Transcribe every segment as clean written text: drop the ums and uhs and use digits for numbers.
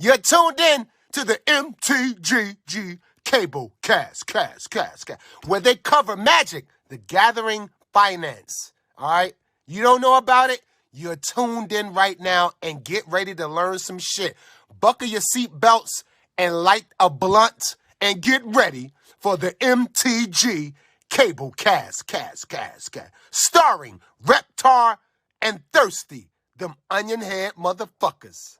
You're tuned in to the MtG Cable cast, where they cover Magic, the Gathering Finance. All right? You don't know about it? You're tuned in right now and get ready to learn some shit. Buckle your seatbelts and light a blunt and get ready for the MtG Cable cast. Starring Reptar and Thirsty, them onion head motherfuckers.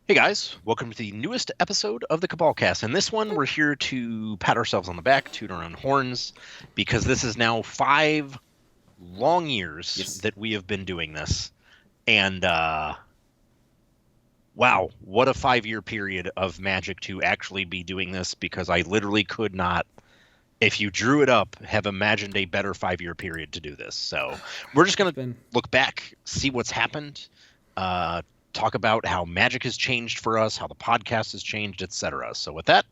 Hey guys, welcome to the newest episode of the Cabal Cast. And this one, we're here to pat ourselves on the back, toot our own horns, because this is now 5 long years that we have been doing this. And, wow, what a 5-year period of Magic to actually be doing this, because I literally could not, if you drew it up, have imagined a better 5-year period to do this. So we're just going to look back, see what's happened, talk about how Magic has changed for us, how the podcast has changed, etc. So with that,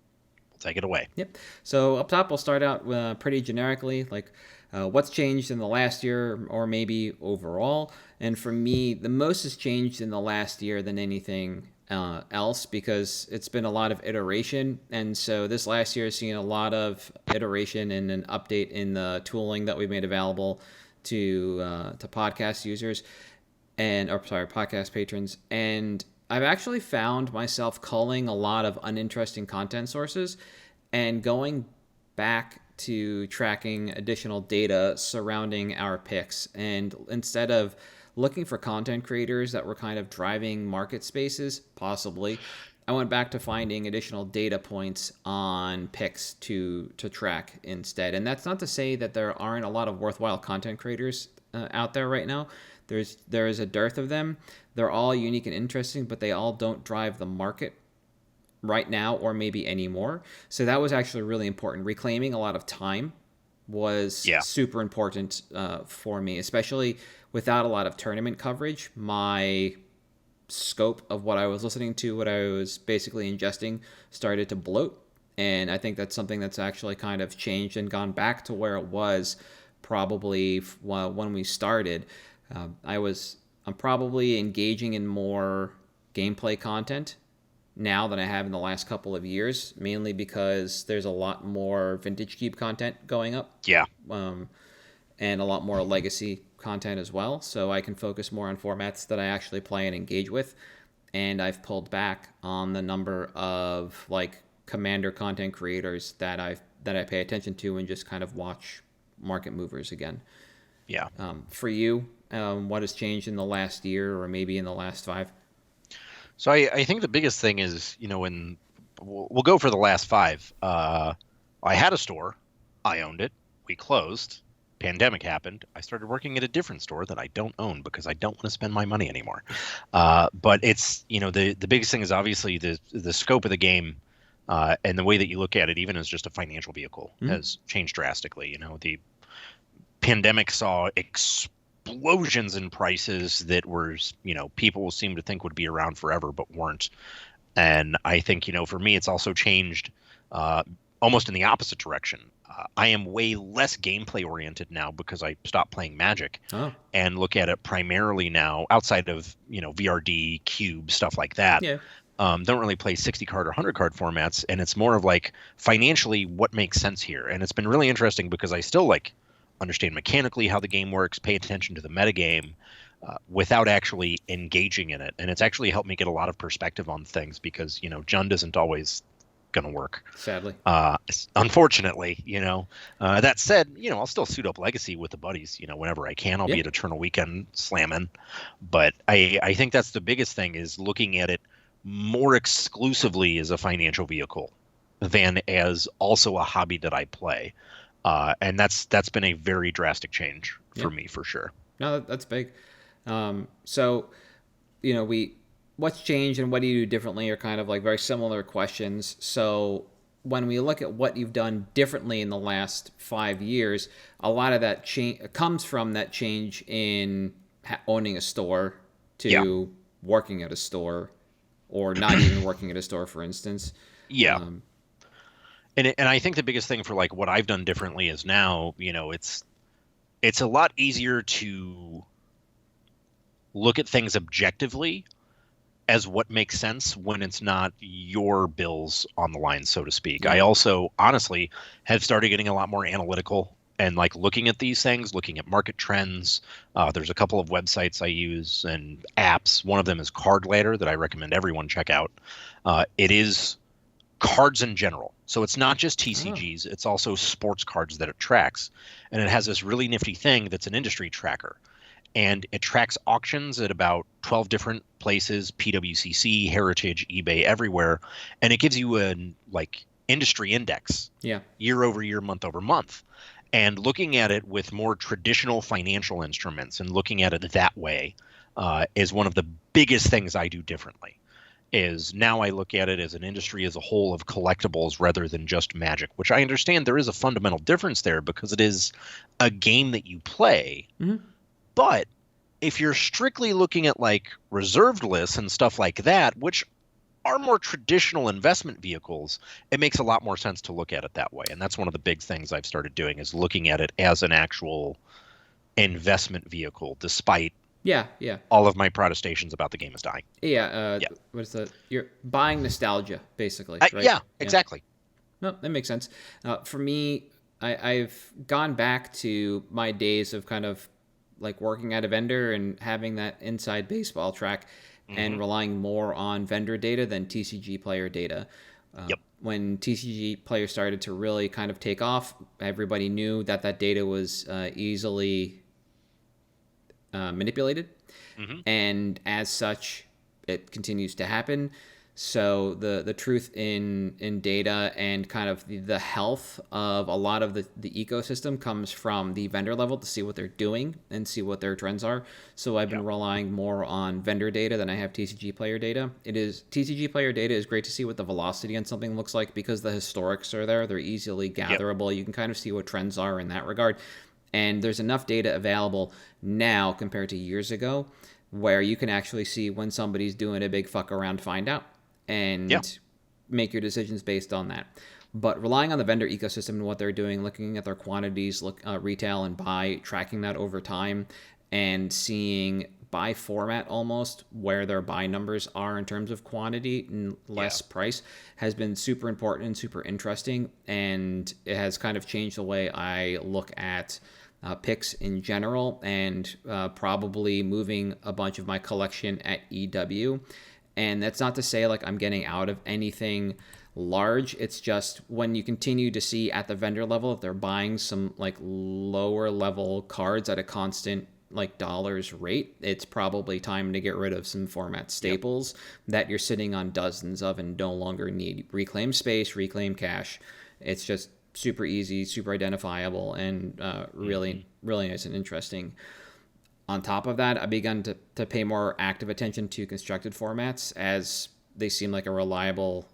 we'll take it away. Yep. So up top, we'll start out pretty generically, like what's changed in the last year or maybe overall. And for me, the most has changed in the last year than anything else, because it's been a lot of iteration. And so this last year has seen a lot of iteration and an update in the tooling that we made available to podcast users. Podcast patrons. And I've actually found myself culling a lot of uninteresting content sources and going back to tracking additional data surrounding our picks. And instead of looking for content creators that were kind of driving market spaces, possibly, I went back to finding additional data points on picks to track instead. And that's not to say that there aren't a lot of worthwhile content creators out there right now. There is a dearth of them. They're all unique and interesting, but they all don't drive the market right now or maybe anymore. So that was actually really important. Reclaiming a lot of time was super important for me, especially without a lot of tournament coverage. My scope of what I was listening to, what I was basically ingesting, started to bloat. And I think that's something that's actually kind of changed and gone back to where it was probably when we started. I'm probably engaging in more gameplay content now than I have in the last couple of years, mainly because there's a lot more Vintage Cube content going up. Yeah. And a lot more legacy content as well. So I can focus more on formats that I actually play and engage with. And I've pulled back on the number of like Commander content creators that I pay attention to and just kind of watch market movers again. Yeah. For you, what has changed in the last year or maybe in the last 5? So I think the biggest thing is, when we'll go for the last 5. I had a store. I owned it. We closed. Pandemic happened. I started working at a different store that I don't own because I don't want to spend my money anymore. But it's, the biggest thing is obviously the scope of the game and the way that you look at it, even as just a financial vehicle, has changed drastically. The pandemic saw explosions in prices that were, people seem to think would be around forever, but weren't. And I think, for me, it's also changed almost in the opposite direction. I am way less gameplay oriented now because I stopped playing Magic and look at it primarily now outside of, VRD, Cube, stuff like that. Yeah. Don't really play 60 card or 100 card formats. And it's more of like financially what makes sense here. And it's been really interesting because I still understand mechanically how the game works, pay attention to the metagame without actually engaging in it. And it's actually helped me get a lot of perspective on things because, Jund isn't always going to work. Sadly. Unfortunately, that said, I'll still suit up Legacy with the buddies, whenever I can. I'll be at Eternal Weekend slamming. But I think that's the biggest thing is looking at it more exclusively as a financial vehicle than as also a hobby that I play. And that's been a very drastic change for me, for sure. No, that's big. So, what's changed and what do you do differently are kind of like very similar questions. So when we look at what you've done differently in the last 5 years, a lot of that change comes from that change in owning a store to working at a store or not even working at a store, for instance. Yeah. And I think the biggest thing for what I've done differently is now, it's a lot easier to look at things objectively as what makes sense when it's not your bills on the line, so to speak. Yeah. I also honestly have started getting a lot more analytical and like looking at these things, looking at market trends. There's a couple of websites I use and apps. One of them is Card Ladder that I recommend everyone check out. It is cards in general. So it's not just TCGs, it's also sports cards that it tracks. And it has this really nifty thing that's an industry tracker. And it tracks auctions at about 12 different places, PWCC, Heritage, eBay, everywhere. And it gives you an like industry index year over year, month over month. And looking at it with more traditional financial instruments and looking at it that way is one of the biggest things I do differently. Is now I look at it as an industry as a whole of collectibles rather than just Magic, which I understand there is a fundamental difference there because it is a game that you play. Mm-hmm. But if you're strictly looking at like reserved lists and stuff like that, which are more traditional investment vehicles, it makes a lot more sense to look at it that way. And that's one of the big things I've started doing is looking at it as an actual investment vehicle, despite all of my protestations about the game is dying. What is that? You're buying nostalgia, basically. Right? Yeah, exactly. No, that makes sense. For me, I've gone back to my days of kind of like working at a vendor and having that inside baseball track and relying more on vendor data than TCG player data. When TCG players started to really kind of take off, everybody knew that data was easily manipulated, and as such, it continues to happen. So the truth in data and kind of the health of a lot of the ecosystem comes from the vendor level to see what they're doing and see what their trends are. So I've been relying more on vendor data than I have TCG player data. TCG player data is great to see what the velocity on something looks like because the historics are there. They're easily gatherable. You can kind of see what trends are in that regard. And there's enough data available now compared to years ago where you can actually see when somebody's doing a big fuck around find out and make your decisions based on that. But relying on the vendor ecosystem and what they're doing, looking at their quantities, retail and buy, tracking that over time, and seeing by format almost where their buy numbers are in terms of quantity and less price has been super important and super interesting. And it has kind of changed the way I look at picks in general and probably moving a bunch of my collection at EW. And that's not to say like I'm getting out of anything large. It's just when you continue to see at the vendor level, if they're buying some like lower level cards at a constant like dollars rate, it's probably time to get rid of some format staples that you're sitting on dozens of and no longer need. Reclaim space, reclaim cash. It's just super easy, super identifiable, and really nice and interesting. On top of that, I begun to pay more active attention to constructed formats as they seem like a reliable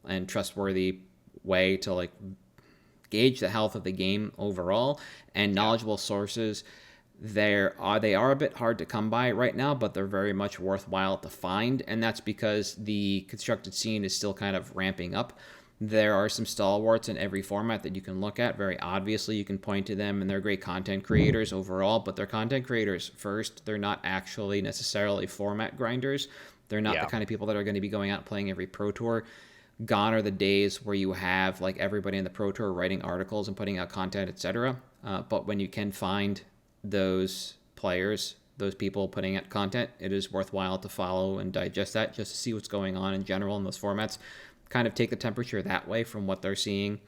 and trustworthy way to like gauge the health of the game overall, and knowledgeable sources. They are a bit hard to come by right now, but they're very much worthwhile to find, and that's because the constructed scene is still kind of ramping up. There are some stalwarts in every format that you can look at. Very obviously, you can point to them, and they're great content creators overall, but they're content creators first. They're not actually necessarily format grinders. They're not the kind of people that are going to be going out and playing every Pro Tour. Gone are the days where you have like everybody in the Pro Tour writing articles and putting out content, etc. But when you can find those players, those people putting out content, it is worthwhile to follow and digest that just to see what's going on in general in those formats. Kind of take the temperature that way from what they're seeing,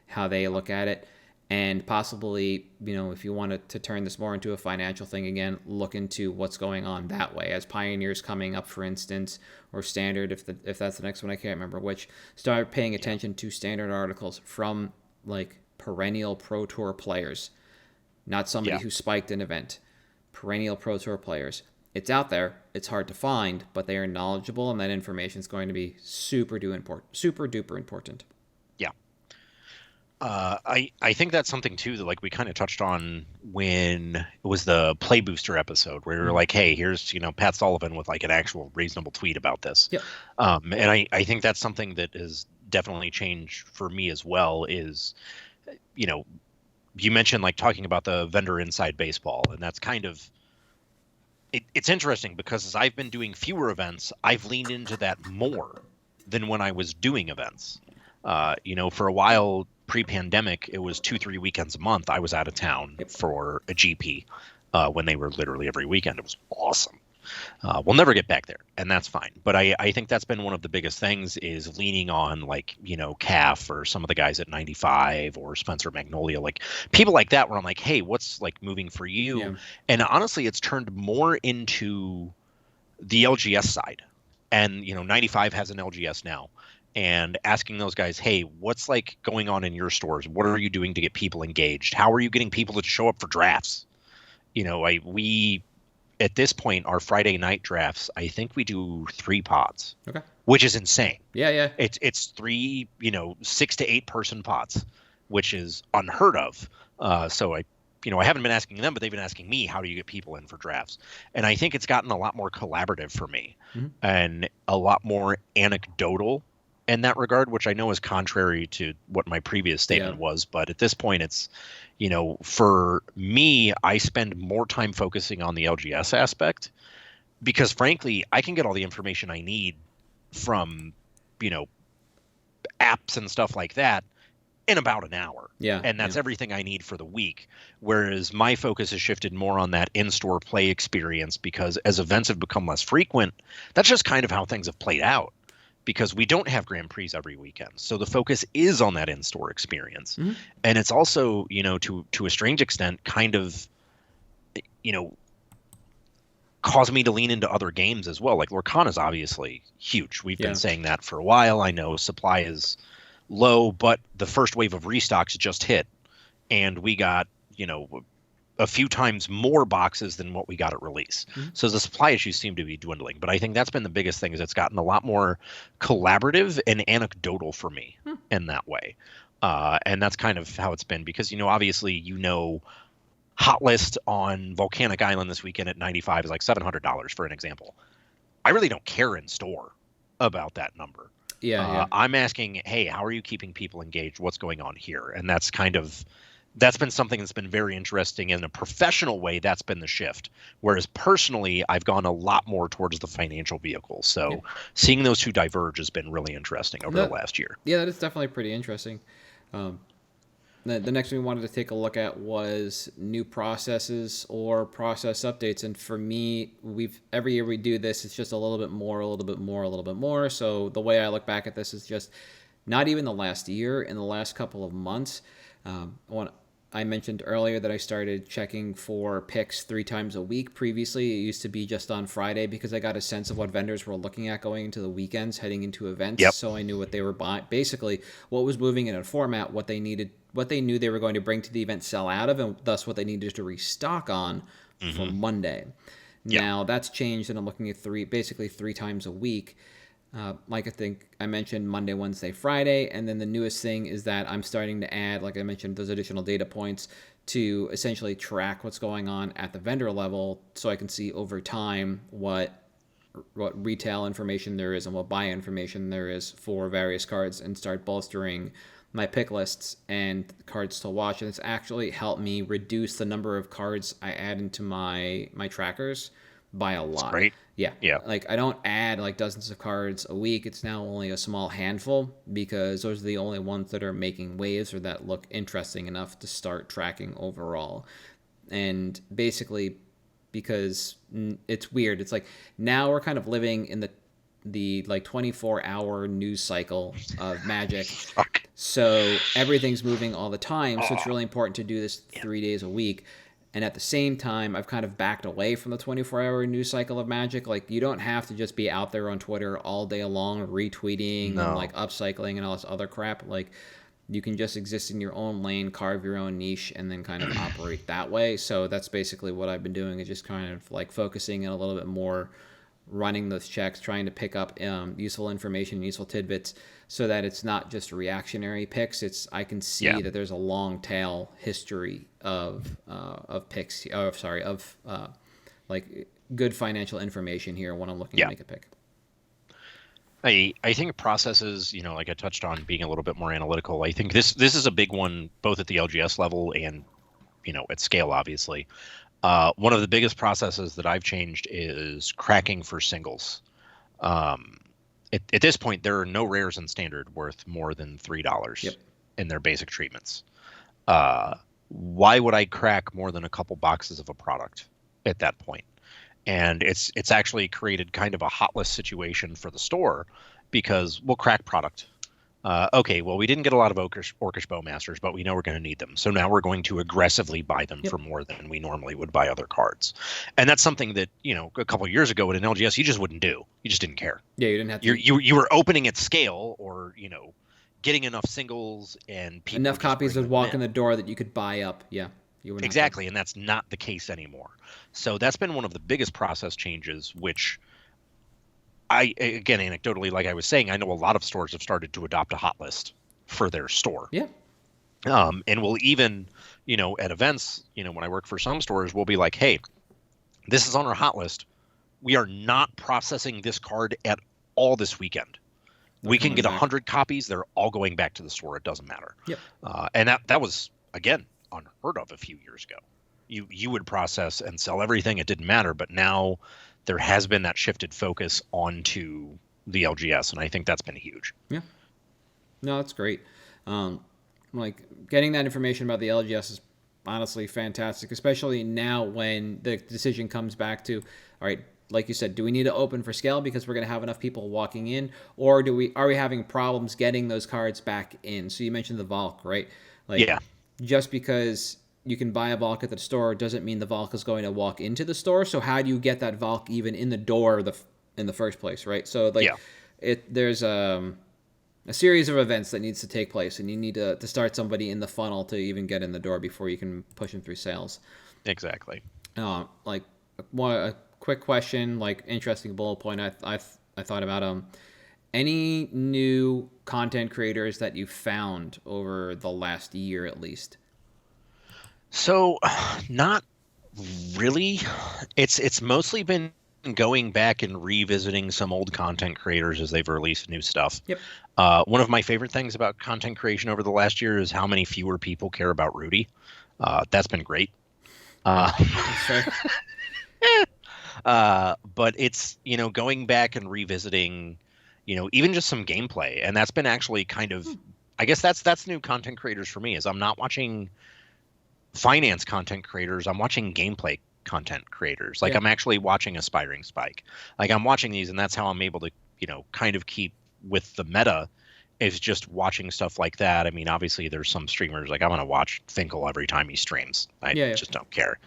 how they look at it, and possibly, if you wanted to turn this more into a financial thing again, look into what's going on that way. As Pioneer's coming up, for instance, or Standard, if that's the next one, I can't remember which, start paying attention to Standard articles from like perennial Pro Tour players, not somebody who spiked an event. Perennial Pro Tour players. It's out there. It's hard to find, but they are knowledgeable, and that information is going to be super duper important. Yeah. I think that's something too that like we kind of touched on when it was the Play Booster episode where we were like, hey, here's Pat Sullivan with like an actual reasonable tweet about this. Yep. And I think that's something that has definitely changed for me as well. Is you mentioned like talking about the vendor inside baseball, and that's kind of it's interesting because as I've been doing fewer events, I've leaned into that more than when I was doing events. For a while pre-pandemic, it was 2-3 weekends a month. I was out of town for a GP when they were literally every weekend. It was awesome. We'll never get back there, and that's fine. But I think that's been one of the biggest things is leaning on CAF or some of the guys at 95 or Spencer Magnolia, like people like that, where I'm like, hey, what's like moving for you? Yeah. And honestly, it's turned more into the LGS side, and 95 has an LGS now. And asking those guys, hey, what's like going on in your stores? What are you doing to get people engaged? How are you getting people to show up for drafts? We at this point, our Friday night drafts, I think we do 3 pods, Okay. which is insane. Yeah. It's 3, 6 to 8 person pods, which is unheard of. So I haven't been asking them, but they've been asking me, how do you get people in for drafts? And I think it's gotten a lot more collaborative for me and a lot more anecdotal in that regard, which I know is contrary to what my previous statement was. But at this point, it's, for me, I spend more time focusing on the LGS aspect because, frankly, I can get all the information I need from, apps and stuff like that in about an hour. Yeah. And that's everything I need for the week. Whereas my focus has shifted more on that in-store play experience because as events have become less frequent, that's just kind of how things have played out. Because we don't have Grand Prix every weekend. So the focus is on that in-store experience. And it's also, to a strange extent, kind of, caused me to lean into other games as well. Like Lorcana is obviously huge. We've been saying that for a while. I know supply is low, but the first wave of restocks just hit. And we got, a few times more boxes than what we got at release. So the supply issues seem to be dwindling. But I think that's been the biggest thing is it's gotten a lot more collaborative and anecdotal for me in that way. And that's kind of how it's been because, obviously, Hot List on Volcanic Island this weekend at 95 is like $700 for an example. I really don't care in store about that number. Yeah. I'm asking, hey, how are you keeping people engaged? What's going on here? And that's been something that's been very interesting in a professional way. That's been the shift. Whereas personally, I've gone a lot more towards the financial vehicle. So seeing those two diverge has been really interesting over the last year. Yeah, that is definitely pretty interesting. The next thing we wanted to take a look at was new processes or process updates. And for me, every year we do this, it's just a little bit more, a little bit more, a little bit more. So the way I look back at this is just not even the last year, in the last couple of months. I mentioned earlier that I started checking for picks 3 times a week. Previously, it used to be just on Friday because I got a sense of what vendors were looking at going into the weekends, heading into events. So I knew what they were buying, basically what was moving in a format, what they knew they were going to bring to the event, sell out of, and thus what they needed to restock on for Monday. Now that's changed, and I'm looking at basically 3 times a week. Like I think I mentioned Monday, Wednesday, Friday, and then the newest thing is that I'm starting to add, like I mentioned, those additional data points to essentially track what's going on at the vendor level so I can see over time what retail information there is and what buy information there is for various cards and start bolstering my pick lists and cards to watch. And it's actually helped me reduce the number of cards I add into my trackers by a lot. That's great. Yeah. Like I don't add like dozens of cards a week. It's now only a small handful because those are the only ones that are making waves or that look interesting enough to start tracking overall. And basically because it's weird. It's like now we're kind of living in the like 24-hour news cycle of Magic. So everything's moving all the time. So it's really important to do this 3 days a week. And at the same time, I've kind of backed away from the 24-hour news cycle of Magic. Like, you don't have to just be out there on Twitter all day long retweeting and, like, upcycling and all this other crap. Like, you can just exist in your own lane, carve your own niche, and then kind of operate that way. So that's basically what I've been doing is just kind of, like, focusing in a little bit more, running those checks, trying to pick up useful information, useful tidbits, so that it's not just reactionary picks. I can see that there's a long tail history of picks. Like good financial information here when I'm looking to make a pick. I think processes, like I touched on, being a little bit more analytical. I think this is a big one, both at the LGS level and, at scale, obviously. One of the biggest processes that I've changed is cracking for singles. Um, at this point, there are no rares in standard worth more than $3 Yep. in their basic treatments. Why would I crack more than a couple boxes of a product at that point? And it's actually created kind of a hot list situation for the store because we'll crack product. Okay, well, we didn't get a lot of Orcish Bowmasters, but we know we're going to need them. So now we're going to aggressively buy them for more than we normally would buy other cards. And that's something that, a couple of years ago at an LGS, you just wouldn't do. You just didn't care. Yeah, you didn't have to. You were opening at scale or, getting enough singles and people enough copies would walk in the door that you could buy up. Yeah. You wouldn't exactly, and that's not the case anymore. So that's been one of the biggest process changes, which again, anecdotally, like I was saying, I know a lot of stores have started to adopt a hot list for their store. Yeah. And we'll even, at events, when I work for some stores, we'll be like, hey, this is on our hot list. We are not processing this card at all this weekend. We can get 100 copies. They're all going back to the store. It doesn't matter. Yep. And that was, again, unheard of a few years ago. You would process and sell everything. It didn't matter. But now there has been that shifted focus onto the LGS, and I think that's been huge. Yeah. No, that's great. Like getting that information about the LGS is honestly fantastic, especially now when the decision comes back to, all right, like you said, do we need to open for scale because we're going to have enough people walking in, or are we having problems getting those cards back in? So you mentioned the Valk, right? Like, yeah. Just because you can buy a Valk at the store doesn't mean the Valk is going to walk into the store. So how do you get that Valk even in the door in the first place, right? So there's a series of events that needs to take place, and you need to start somebody in the funnel to even get in the door before you can push them through sales. Exactly. Like a quick question, like interesting bullet point I thought about any new content creators that you found over the last year at least? So, not really. It's mostly been going back and revisiting some old content creators as they've released new stuff. Yep. One of my favorite things about content creation over the last year is how many fewer people care about Rudy. That's been great. That's fair. But it's, going back and revisiting, even just some gameplay. And that's been actually kind of, I guess that's new content creators for me, is I'm not watching finance content creators. I'm watching gameplay content creators. Like, I'm actually watching Aspiring Spike. Like, I'm watching these, and that's how I'm able to, kind of keep with the meta, is just watching stuff like that. I mean, obviously there's some streamers, like I'm going to watch Finkel every time he streams. I just don't care.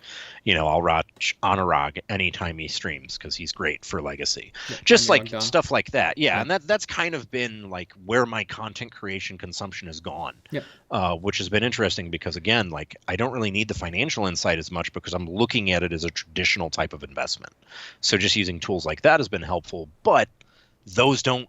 I'll watch Anurag anytime he streams because he's great for Legacy. Yeah, just like stuff like that. Yeah. And that's kind of been like where my content creation consumption has gone, which has been interesting because, again, like I don't really need the financial insight as much because I'm looking at it as a traditional type of investment. So just using tools like that has been helpful, but those don't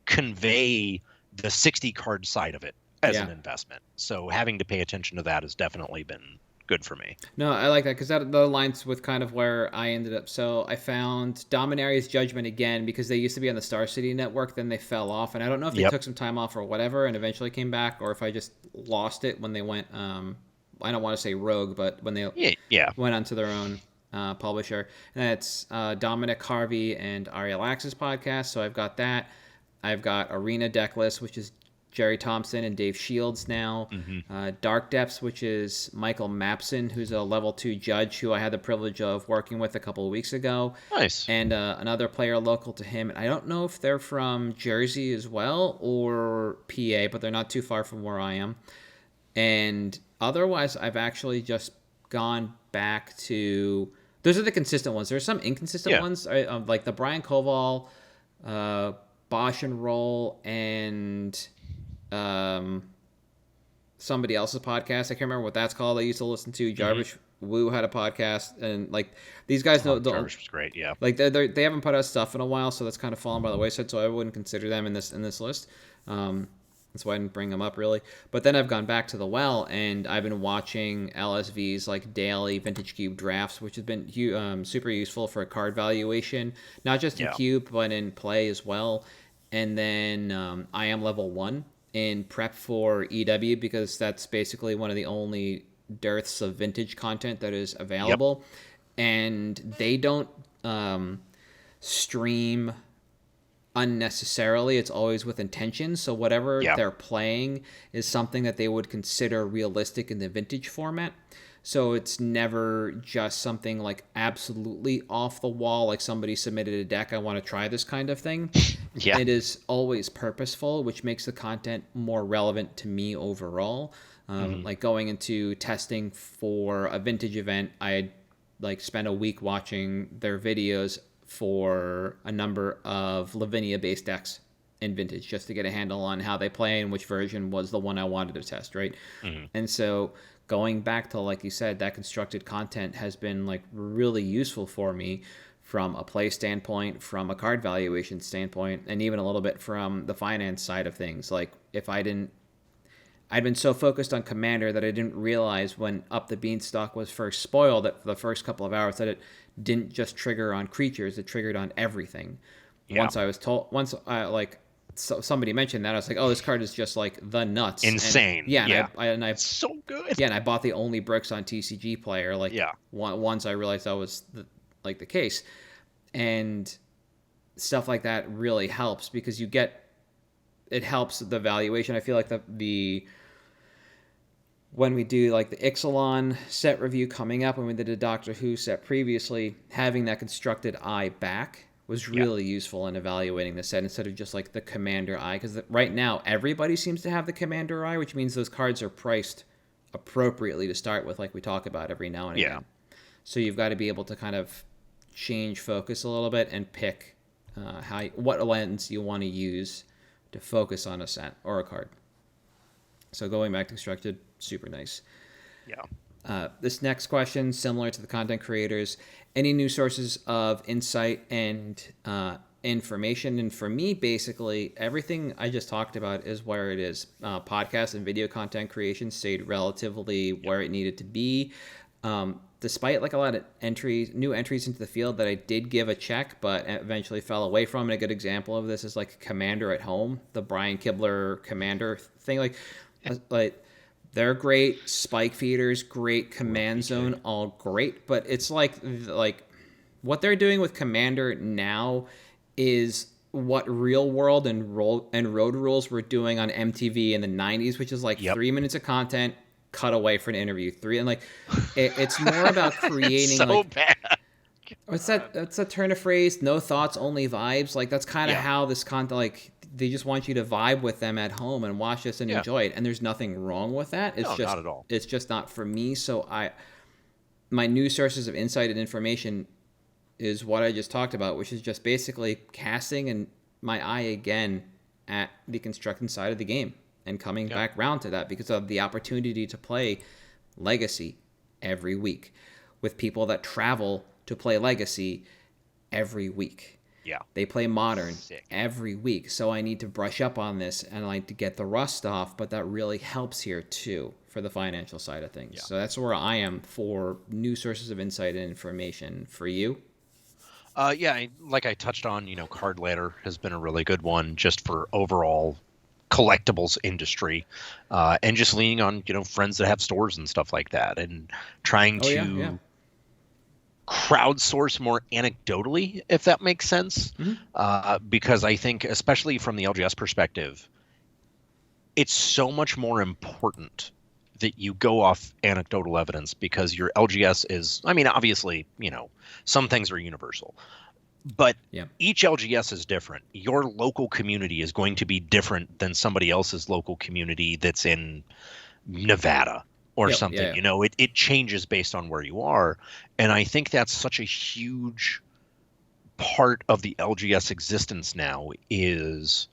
convey the 60 card side of it as an investment. So having to pay attention to that has definitely been good for me. No, I like that because that aligns with kind of where I ended up. So I found Dominaria's Judgment again because they used to be on the Star City network, then they fell off, and I don't know if they took some time off or whatever and eventually came back, or if I just lost it when they went I don't want to say rogue, but when they went onto their own publisher. And that's Dominic Harvey and Ariel Axe's podcast, so I've got that. I've got Arena Decklist, which is Jerry Thompson and Dave Shields now. Mm-hmm. Dark Depths, which is Michael Mapson, who's a level 2 judge who I had the privilege of working with a couple of weeks ago. Nice. And another player local to him. And I don't know if they're from Jersey as well or PA, but they're not too far from where I am. And otherwise, I've actually just gone back to... Those are the consistent ones. There's some inconsistent ones, like the Brian Koval... Bosch and Roll and somebody else's podcast. I can't remember what that's called. I used to listen to. Jarvis Wu had a podcast, and like these guys know. Jarvis was great. Yeah, like they haven't put out stuff in a while, so that's kind of fallen by the wayside. So I wouldn't consider them in this list. That's why I didn't bring them up really. But then I've gone back to the well, and I've been watching LSV's like daily Vintage Cube drafts, which has been super useful for card valuation, not just in Cube but in play as well. And then I am level 1 in prep for EW because that's basically one of the only dearths of vintage content that is available, and they don't stream unnecessarily. It's always with intention. So whatever they're playing is something that they would consider realistic in the vintage format. So it's never just something like absolutely off the wall, like somebody submitted a deck, I want to try this kind of thing. It is always purposeful, which makes the content more relevant to me overall. Like going into testing for a vintage event, I like spent a week watching their videos for a number of Lavinia-based decks in vintage just to get a handle on how they play and which version was the one I wanted to test, right? And so going back to, like you said, that constructed content has been like really useful for me from a play standpoint, from a card valuation standpoint, and even a little bit from the finance side of things. Like if I'd been so focused on Commander that I didn't realize when Up the Beanstalk was first spoiled that for the first couple of hours that it didn't just trigger on creatures, it triggered on everything. Once I was told, somebody mentioned that, I was like, oh, this card is just like the nuts. Insane. And it's so good. Yeah, and I bought the only bricks on TCG Player. Once I realized that was the case. And stuff like that really helps because it helps the valuation. I feel like when we do like the Ixalan set review coming up, when we did a Doctor Who set previously, having that constructed eye back was really useful in evaluating the set instead of just like the Commander eye. Because right now, everybody seems to have the Commander eye, which means those cards are priced appropriately to start with, like we talk about every now and again. So you've got to be able to kind of change focus a little bit and pick what lens you want to use to focus on a set or a card. So going back to constructed, super nice. This next question, similar to the content creators, any new sources of insight and information? And for me, basically, everything I just talked about is where it is. Podcast and video content creation stayed relatively where it needed to be. Despite like a lot of new entries into the field that I did give a check, but eventually fell away from. And a good example of this is like Commander at Home, the Brian Kibler Commander thing. Like they're great spike feeders, great command zone, all great. But it's like what they're doing with Commander now is what Real World and Road Rules were doing on MTV in the 90s, which is like 3 minutes of content, cut away for an interview, 3, and like it's more about creating so bad. What's that? That's a turn of phrase. No thoughts, only vibes. Like that's kind of how this content. Like they just want you to vibe with them at home and watch this and enjoy it. And there's nothing wrong with that. It's just not at all. It's just not for me. So my new sources of insight and information is what I just talked about, which is just basically casting and my eye again at the construction side of the game. And coming back round to that because of the opportunity to play Legacy every week with people that travel to play Legacy every week. They play Modern every week. So I need to brush up on this and I like to get the rust off, but that really helps here too for the financial side of things. So that's where I am for new sources of insight and information. For you? Like I touched on, Card Ladder has been a really good one just for overall collectibles industry, and just leaning on friends that have stores and stuff like that, and trying to crowdsource more anecdotally, if that makes sense. Because I think, especially from the LGS perspective, it's so much more important that you go off anecdotal evidence because your LGS is, obviously, some things are universal. But each LGS is different. Your local community is going to be different than somebody else's local community that's in Nevada or something. It changes based on where you are. And I think that's such a huge part of the LGS existence now is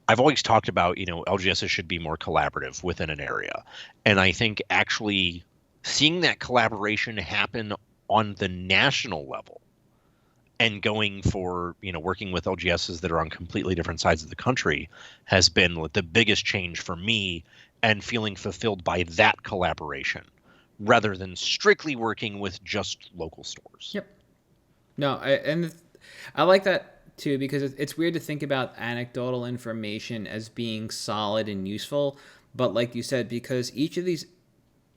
I've always talked about, LGSs should be more collaborative within an area. And I think actually seeing that collaboration happen on the national level and going for, working with LGSs that are on completely different sides of the country has been the biggest change for me, and feeling fulfilled by that collaboration rather than strictly working with just local stores. No, I like that too, because it's weird to think about anecdotal information as being solid and useful. But like you said, because each of these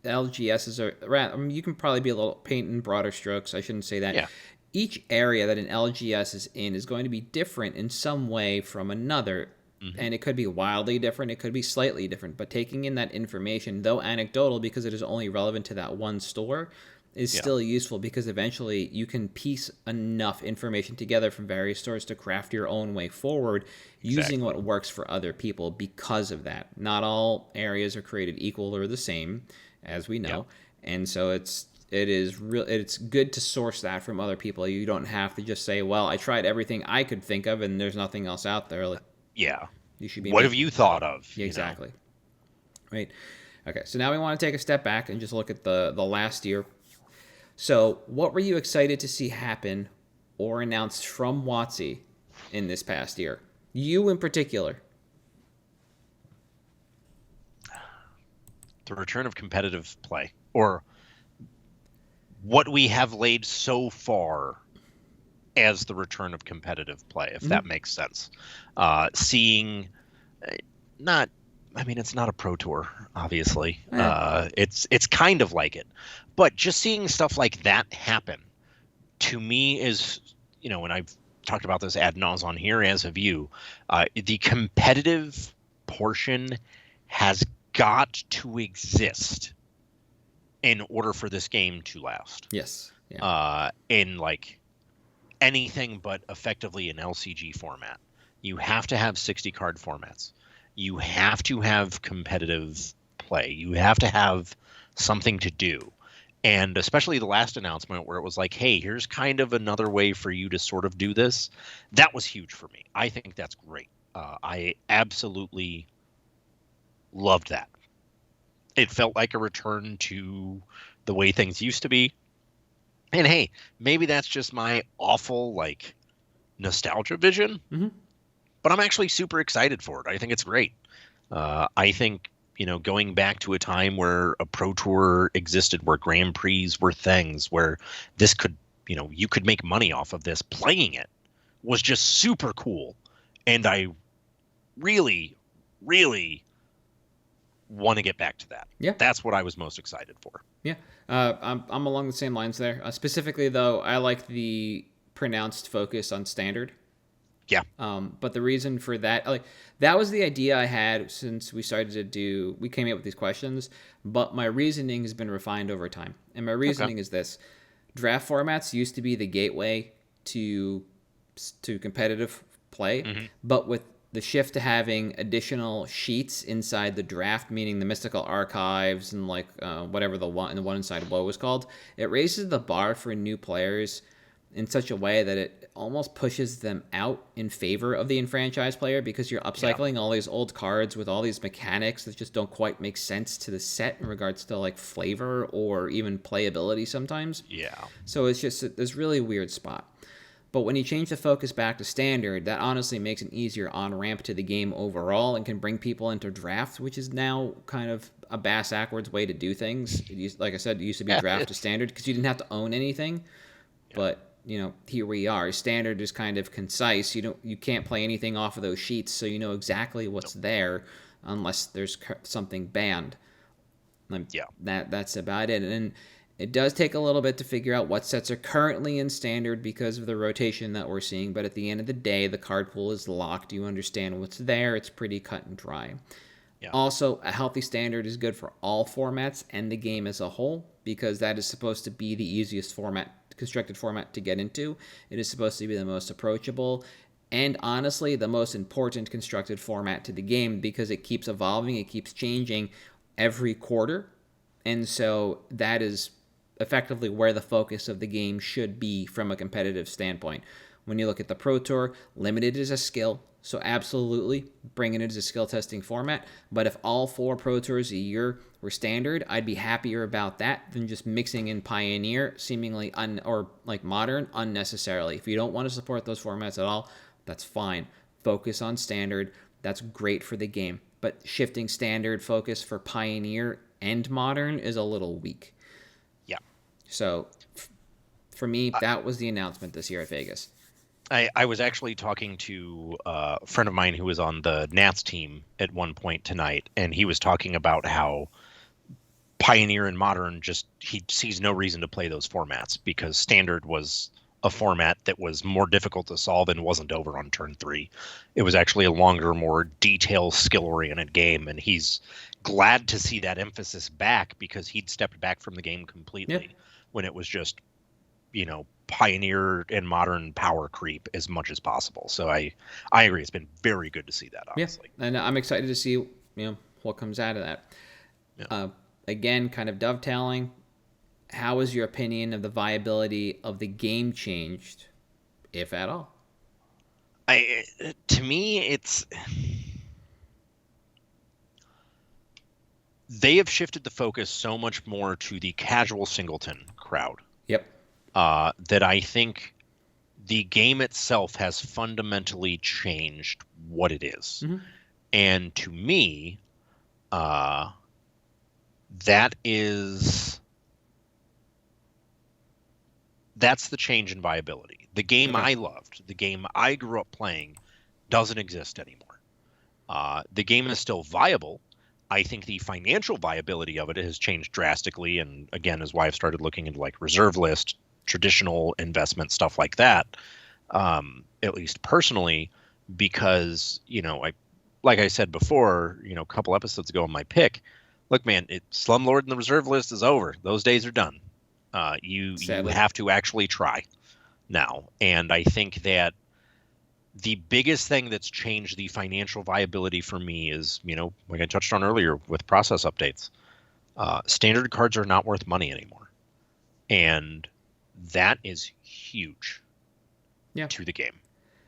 LGSs are, I mean, you can probably be a little paint in broader strokes. I shouldn't say that. Yeah. Each area that an LGS is in is going to be different in some way from another. Mm-hmm. And it could be wildly different. It could be slightly different. But taking in that information, though anecdotal because it is only relevant to that one store, is still useful because eventually you can piece enough information together from various stores to craft your own way forward using what works for other people because of that. Not all areas are created equal or the same, as we know. And so it's good to source that from other people. You don't have to just say, well, I tried everything I could think of and there's nothing else out there. Like, you should be what have you thought of? Exactly. Right. Okay, so now we want to take a step back and just look at the last year. So what were you excited to see happen or announced from WotC in this past year? You in particular. The return of competitive play, or what we have laid so far as the return of competitive play, if that makes sense. Seeing, it's not a pro tour, obviously. It's kind of like it, but just seeing stuff like that happen to me is, and I've talked about this ad nauseam here, as have you, the competitive portion has got to exist in order for this game to last. Yes. In like anything but effectively an LCG format. You have to have 60 card formats. You have to have competitive play. You have to have something to do. And especially the last announcement where it was like, hey, here's kind of another way for you to sort of do this. That was huge for me. I think that's great. I absolutely loved that. It felt like a return to the way things used to be. And hey, maybe that's just my awful like nostalgia vision, but I'm actually super excited for it. I think it's great. I think, going back to a time where a pro tour existed, where Grand Prix were things, where this could, you could make money off of this, playing it was just super cool. And I really, really want to get back to that. Yeah. That's what I was most excited for. Yeah. I'm along the same lines there. Specifically, though, I like the pronounced focus on standard. Yeah. But the reason for that, that was the idea I had since we came up with these questions, but my reasoning has been refined over time. And my reasoning is this: draft formats used to be the gateway to competitive play, but with the shift to having additional sheets inside the draft, meaning the mystical archives and whatever the one inside WoW was called, it raises the bar for new players in such a way that it almost pushes them out in favor of the enfranchised player, because you're upcycling all these old cards with all these mechanics that just don't quite make sense to the set in regards to flavor or even playability sometimes. Yeah. So it's just this really weird spot. But when you change the focus back to standard, that honestly makes an easier on-ramp to the game overall and can bring people into draft, which is now kind of a bass-ackwards way to do things. Like I said, it used to be draft to standard because you didn't have to own anything. Yeah. But, here we are. Standard is kind of concise. You can't play anything off of those sheets, so you know exactly what's there unless there's something banned. That's about it. And it does take a little bit to figure out what sets are currently in standard because of the rotation that we're seeing, but at the end of the day, the card pool is locked. You understand what's there. It's pretty cut and dry. Yeah. Also, a healthy standard is good for all formats and the game as a whole, because that is supposed to be the easiest constructed format to get into. It is supposed to be the most approachable and honestly the most important constructed format to the game, because it keeps evolving, it keeps changing every quarter, and so that is effectively where the focus of the game should be from a competitive standpoint. When you look at the Pro Tour, limited is a skill, so absolutely bring it as a skill testing format. But if all 4 Pro Tours a year were standard, I'd be happier about that than just mixing in Pioneer, seemingly modern, unnecessarily. If you don't want to support those formats at all, that's fine. Focus on standard. That's great for the game. But shifting standard focus for Pioneer and modern is a little weak. Yeah. So for me, that was the announcement this year at Vegas. I was actually talking to a friend of mine who was on the Nats team at one point tonight, and he was talking about how Pioneer and Modern, just he sees no reason to play those formats because Standard was a format that was more difficult to solve and wasn't over on turn 3. It was actually a longer, more detail, skill-oriented game, and he's glad to see that emphasis back because he'd stepped back from the game completely when it was just, Pioneer and Modern power creep as much as possible. So I agree. It's been very good to see that, honestly. Yeah, and I'm excited to see what comes out of that. Yeah. Again, kind of dovetailing, how has your opinion of the viability of the game changed, if at all? To me, they have shifted the focus so much more to the casual singleton crowd. Yep. That I think the game itself has fundamentally changed what it is. Mm-hmm. And to me, that's the change in viability. The game I loved, the game I grew up playing, doesn't exist anymore. The game is still viable. I think the financial viability of it has changed drastically, and again, is why I've started looking into like reserve list, traditional investment, stuff like that. At least personally, because like I said before, a couple episodes ago on my pick, look, man, Slumlord and the reserve list is over. Those days are done. You have to actually try now, and I think that the biggest thing that's changed the financial viability for me is, like I touched on earlier with process updates, standard cards are not worth money anymore. And that is huge to the game.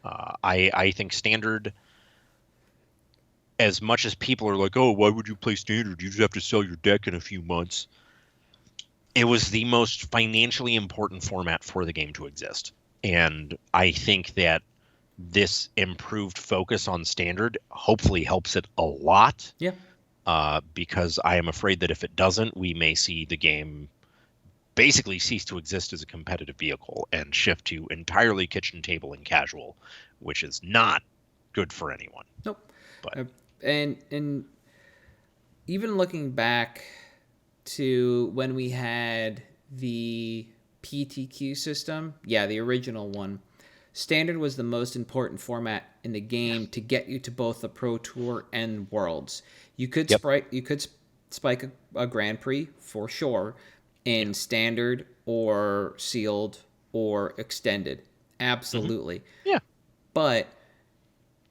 I think standard, as much as people are like, oh, why would you play standard? You just have to sell your deck in a few months. It was the most financially important format for the game to exist. And I think that this improved focus on standard hopefully helps it a lot. Yeah. Because I am afraid that if it doesn't, we may see the game basically cease to exist as a competitive vehicle and shift to entirely kitchen table and casual, which is not good for anyone. Nope. But and even looking back to when we had the PTQ system, the original one, Standard was the most important format in the game to get you to both the Pro Tour and Worlds. You could spike a Grand Prix for sure in Standard or Sealed or Extended. Absolutely. Mm-hmm. Yeah. But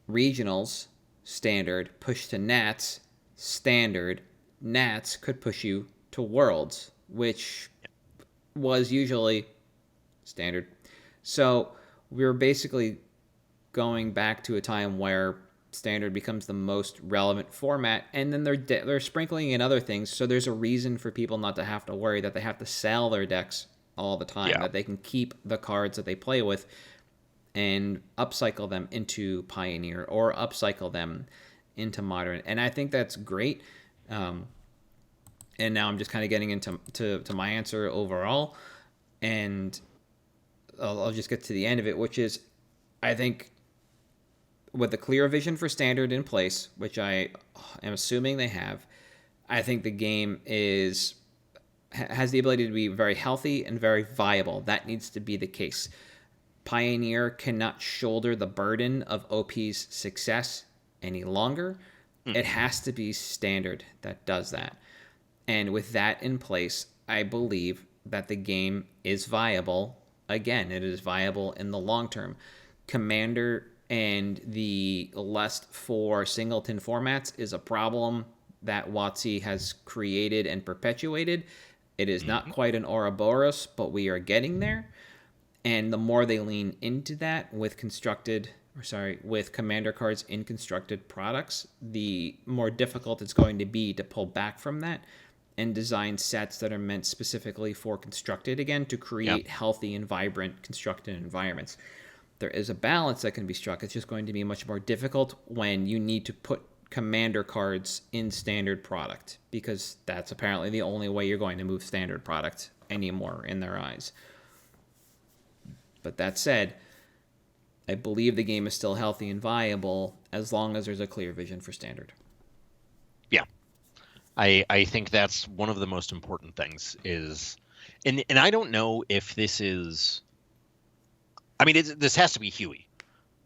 regionals, Standard, push to Nats, Standard, Nats could push you to Worlds, which was usually Standard. So we were basically going back to a time where Standard becomes the most relevant format, and then they're sprinkling in other things, so there's a reason for people not to have to worry that they have to sell their decks all the time, that they can keep the cards that they play with and upcycle them into Pioneer or upcycle them into Modern. And I think that's great. And now I'm just kind of getting into my answer overall, and I'll just get to the end of it, which is, I think with the clear vision for Standard in place, which I am assuming they have, I think the game has the ability to be very healthy and very viable. That needs to be the case. Pioneer cannot shoulder the burden of OP's success any longer. It has to be Standard that does that. And with that in place, I believe that the game is viable. Again, it is viable in the long term. Commander and the lust for singleton formats is a problem that WotC has created and perpetuated. It is not quite an Ouroboros, but we are getting there. And the more they lean into that with commander cards in constructed products, the more difficult it's going to be to pull back from that and design sets that are meant specifically for constructed, again, to create healthy and vibrant constructed environments. There is a balance that can be struck. It's just going to be much more difficult when you need to put commander cards in Standard product, because that's apparently the only way you're going to move Standard product anymore in their eyes. But that said, I believe the game is still healthy and viable as long as there's a clear vision for Standard. Yeah. I think that's one of the most important things is, and I don't know if this is, I mean, this has to be Huey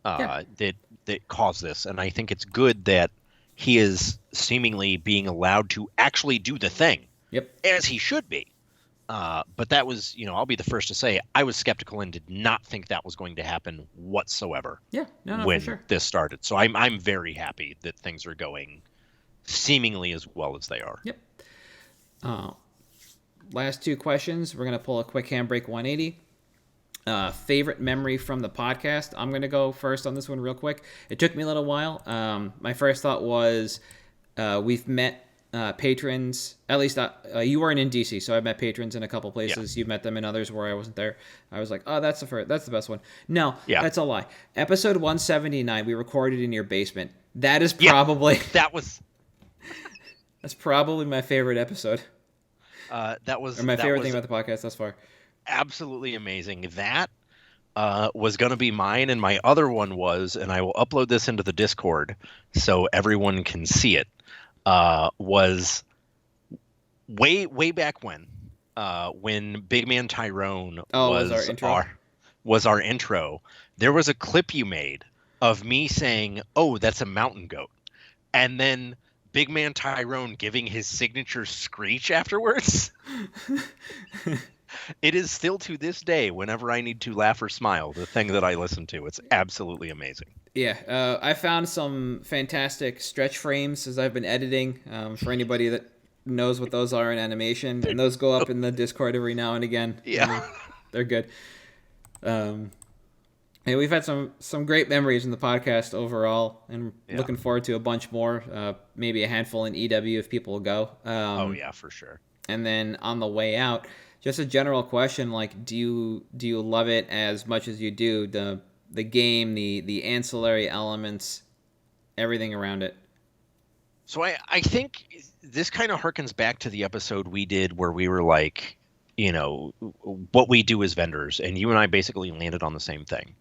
Yeah. that caused this, and I think it's good that he is seemingly being allowed to actually do the thing Yep. as he should be. But that was, I'll be the first to say I was skeptical and did not think that was going to happen whatsoever. Yeah. No, for when sure. this started. So I'm very happy that things are going seemingly as well as they are. Yep. Last two questions. We're gonna pull a quick handbrake 180. Favorite memory from the podcast. I'm gonna go first on this one real quick. It took me a little while. My first thought was we've met patrons. At least you weren't in DC, so I met patrons in a couple places. Yeah. You've met them in others where I wasn't there. I was like, oh, that's the best one. No, that's a lie. Episode 179 we recorded in your basement. That is probably that's probably my favorite episode. That was my favorite thing about the podcast thus far. Absolutely amazing. That was going to be mine, and my other one was, and I will upload this into the Discord so everyone can see it. Was way back when Big Man Tyrone was our intro. There was a clip you made of me saying, "Oh, that's a mountain goat," and then Big Man Tyrone giving his signature screech afterwards. It is still to this day, whenever I need to laugh or smile, the thing that I listen to. It's absolutely amazing. Yeah, I found some fantastic stretch frames as I've been editing. For anybody that knows what those are in animation, and those go up in the Discord every now and again. Yeah, they're good. And we've had some great memories in the podcast overall, and looking forward to a bunch more. Maybe a handful in EW if people will go. Oh yeah, for sure. And then on the way out, just a general question: like, do you love it as much as you do the game, the ancillary elements, everything around it? So I think this kind of harkens back to the episode we did where we were like, what we do as vendors, and you and I basically landed on the same thing.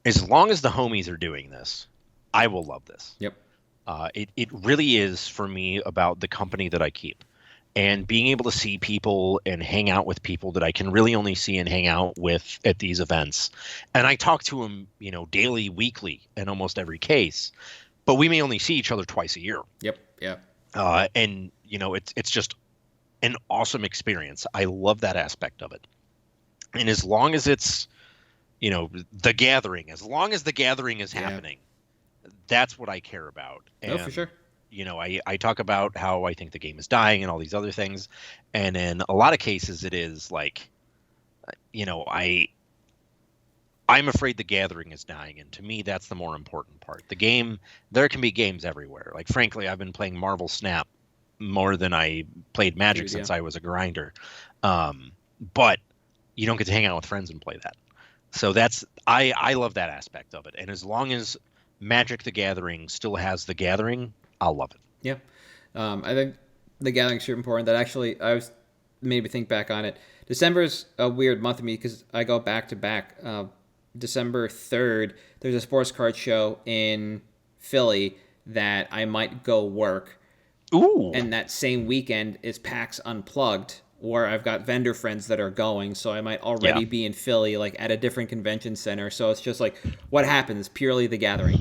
As long as the homies are doing this, I will love this. Yep. It really is for me about the company that I keep. And being able to see people and hang out with people that I can really only see and hang out with at these events. And I talk to them, daily, weekly, in almost every case. But we may only see each other twice a year. Yep. And, it's just an awesome experience. I love that aspect of it. And as long as it's, the gathering, as long as the gathering is happening, that's what I care about. And, for sure. I talk about how I think the game is dying and all these other things. And in a lot of cases, it is like, I'm afraid the gathering is dying. And to me, that's the more important part. The game, there can be games everywhere. Like, frankly, I've been playing Marvel Snap more than I played Magic since I was a grinder. But you don't get to hang out with friends and play that. So I love that aspect of it. And as long as Magic the Gathering still has the gathering, I'll love it. Yeah. I think the gathering's super important. That actually, made me think back on it. December's a weird month to me because I go back to back. December 3rd, there's a sports card show in Philly that I might go work. Ooh. And that same weekend is PAX Unplugged, where I've got vendor friends that are going, so I might already be in Philly, like at a different convention center. So it's just like, what happens? Purely the gathering.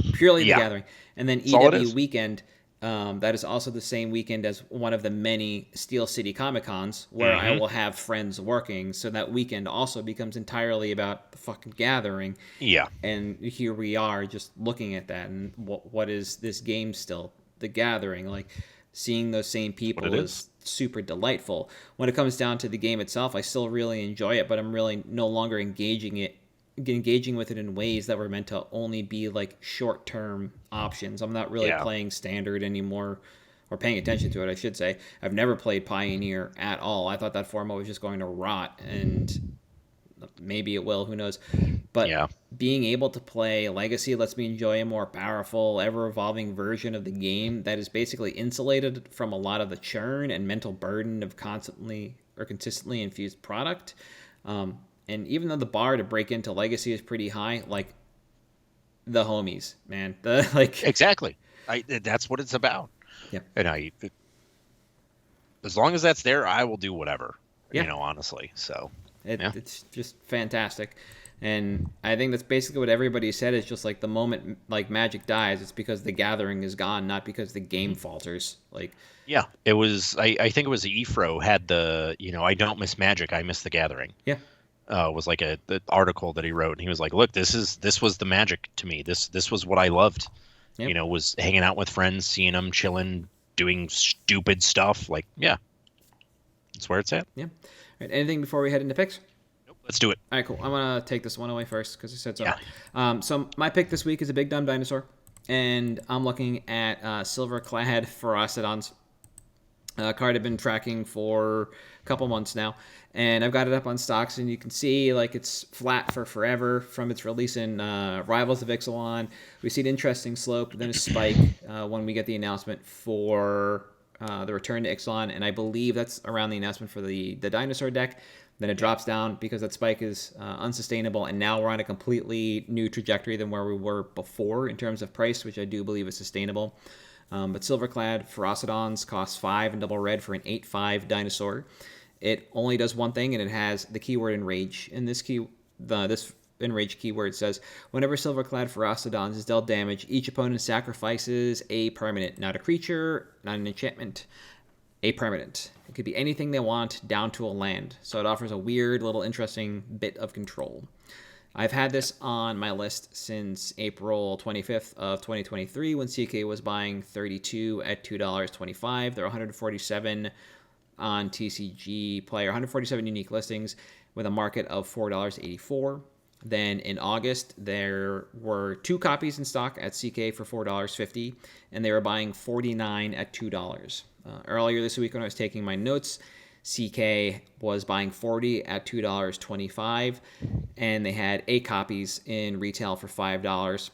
And then EW weekend, that is also the same weekend as one of the many Steel City Comic Cons where I will have friends working. So that weekend also becomes entirely about the fucking gathering. Yeah. And here we are just looking at that. And what is this game still? The gathering. Like, seeing those same people is super delightful. When it comes down to the game itself, I still really enjoy it, but I'm really no longer engaging with it in ways that were meant to only be like short-term options. I'm not really playing Standard anymore, or paying attention to it, I should say. I've never played Pioneer at all. I thought that format was just going to rot, and maybe it will, who knows. But being able to play Legacy lets me enjoy a more powerful, ever-evolving version of the game that is basically insulated from a lot of the churn and mental burden of consistently infused product. And even though the bar to break into Legacy is pretty high, like, the homies, man. Exactly. That's what it's about. Yeah. And as long as that's there, I will do whatever. Yeah. Honestly. So it's just fantastic. And I think that's basically what everybody said is just like the moment like Magic dies, it's because the Gathering is gone, not because the game falters. Like, yeah, it was. I think it was Efro had the I don't miss Magic, I miss the Gathering. yeah, Was like the article that he wrote, and he was like, look, this was the Magic to me. This was what I loved. Yep. Was hanging out with friends, seeing them, chilling, doing stupid stuff. Like, yeah, that's where it's at. yeah. All right, anything before we head into picks? Let's do it. All right, cool. I'm gonna take this one away first because I said so. Yeah. So my pick this week is a big dumb dinosaur, and I'm looking at silver-clad Ferocidons. Card I've been tracking for a couple months now, and I've got it up on stocks, and you can see like it's flat for forever from its release in Rivals of Ixalan. We see an interesting slope, then a spike when we get the announcement for the return to Ixalan, and I believe that's around the announcement for the dinosaur deck. Then it drops down because that spike is unsustainable, and now we're on a completely new trajectory than where we were before in terms of price, which I do believe is sustainable. But Silverclad Ferocidons costs 5 and double red for an 8/5 dinosaur. It only does one thing, and it has the keyword Enrage. And this Enrage keyword says, whenever Silverclad Ferocidons is dealt damage, each opponent sacrifices a permanent, not a creature, not an enchantment, a permanent. It could be anything they want down to a land. So it offers a weird little interesting bit of control. I've had this on my list since April 25th of 2023 when CK was buying 32 at $2.25. There are 147 on TCG Player, 147 unique listings with a market of $4.84. Then in August, there were 2 copies in stock at CK for $4.50, and they were buying 49 at $2. Earlier this week when I was taking my notes, CK was buying 40 at $2.25, and they had 8 copies in retail for $5.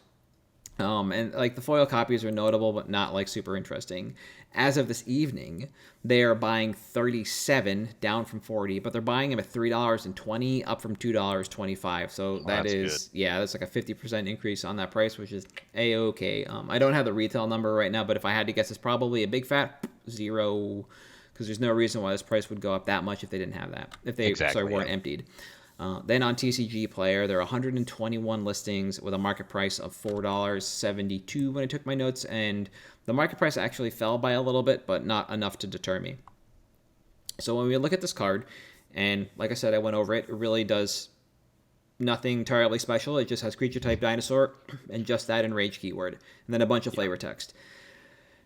And like the foil copies are notable, but not like super interesting. As of this evening, they are buying 37, down from 40, but they're buying them at $3.20, up from $2.25. So that's like a 50% increase on that price, which is a-okay. I don't have the retail number right now, but if I had to guess, it's probably a big fat 0, because there's no reason why this price would go up that much if they didn't have that, if they weren't emptied. Then on TCG Player, there are 121 listings with a market price of $4.72 when I took my notes, and the market price actually fell by a little bit, but not enough to deter me. So when we look at this card, and like I said, I went over it, it really does nothing terribly special. It just has creature type dinosaur and just that Enrage keyword, and then a bunch of flavor text.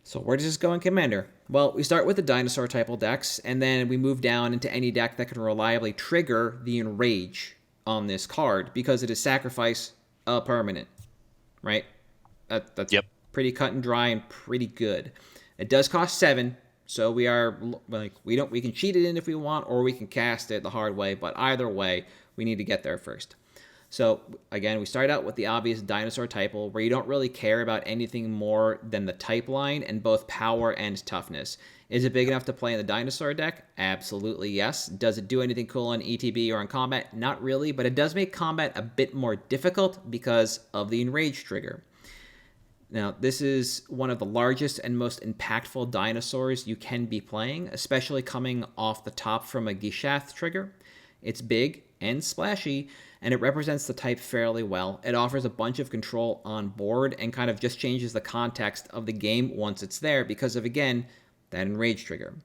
So where does this go in Commander? Well, we start with the dinosaur type decks, and then we move down into any deck that can reliably trigger the Enrage on this card because it is sacrifice a permanent, right? That's pretty cut and dry and pretty good. It does cost 7, so we are like we can cheat it in if we want, or we can cast it the hard way. But either way, we need to get there first. So, again, we start out with the obvious dinosaur typle, where you don't really care about anything more than the type line and both power and toughness. Is it big enough to play in the dinosaur deck? Absolutely yes. Does it do anything cool on ETB or in combat? Not really, but it does make combat a bit more difficult because of the Enrage trigger. Now, this is one of the largest and most impactful dinosaurs you can be playing, especially coming off the top from a Gishath trigger. It's big and splashy, and it represents the type fairly well. It offers a bunch of control on board and kind of just changes the context of the game once it's there because of, again, that Enrage trigger.